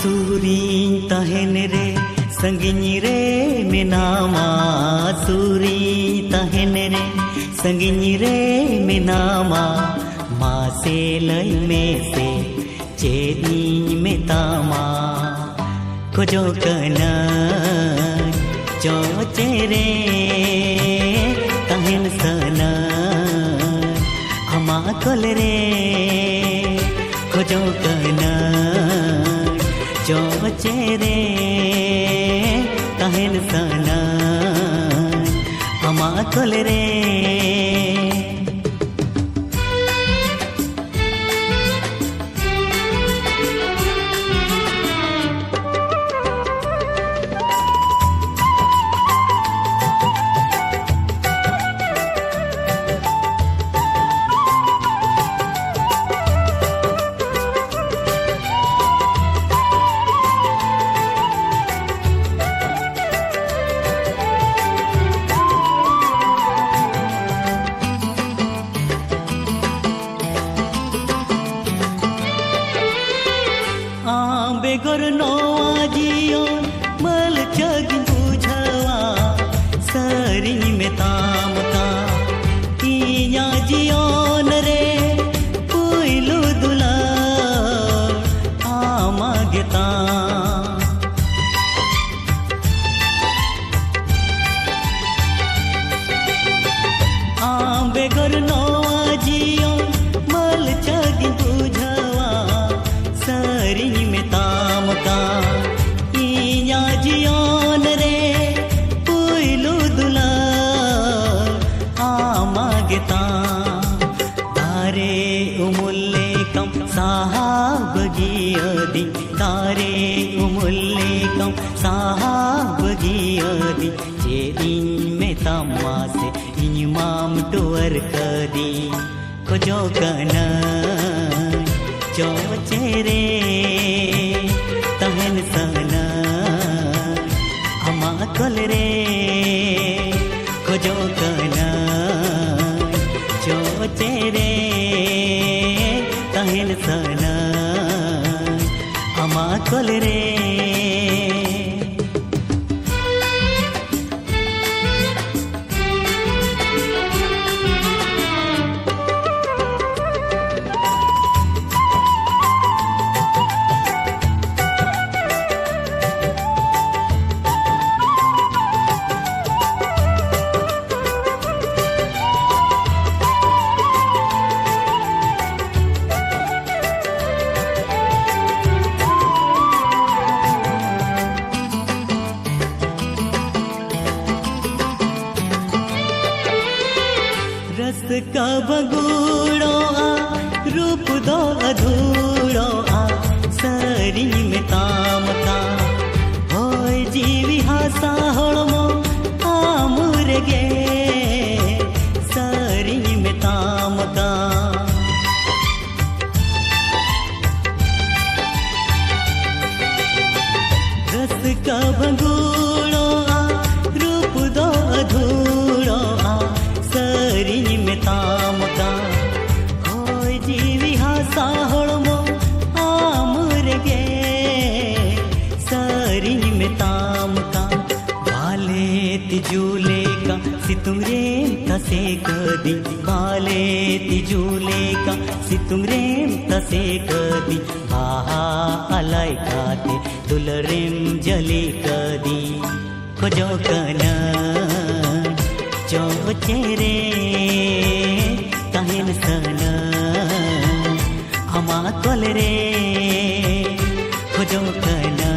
सूरी तहन रे संगिनी रे मिनामा सूरी तहन रे संगिनी रे मिनामा माँ से लई में से चेरी में तामा खोजो कना जो चेरे तहन सना हमा कोल रे खोजो कना जो चेरे तहन सना हमा कोल रे बेगर नोआ जियो मल जग बुझवा सरी में ताम का किया जियो रे पुइलु दुला आमा गेता बेगर नोआ जियो मल जग बुझवा सरी में ताम का इया जियोन रे पुइलु दुला आमा गेता तारे उमुल्ले कम साहब गियदी तारे उमुल्ले कम साहब गियदी चेरी में तम्मा से इमाम टुअर कदी खोजो कना जो चेरे तहन सना हमा कोल रे खोजो कना जो चेरे तहन सना हमा कोल रे रस का बगूड़ो आ रूप दो अधूरो आ सरी में ताम का होय जीवी हासा होड़मो आमुर गे सरी में ताम का रस का बगूड़ो आ रूप दो अधूरो आ सरी में ताम का होय जीवी हासा होड़मो आमुर गे सरी में ताम का बाले तिजूले का सितुमरे तसे कदी बाले तिजूले का सितुमरे तसे कदी आहा अलाई काते दुलरेम जली कदी खोजो कना जो चेरे तहन सना हमा कोल रे खोजो कना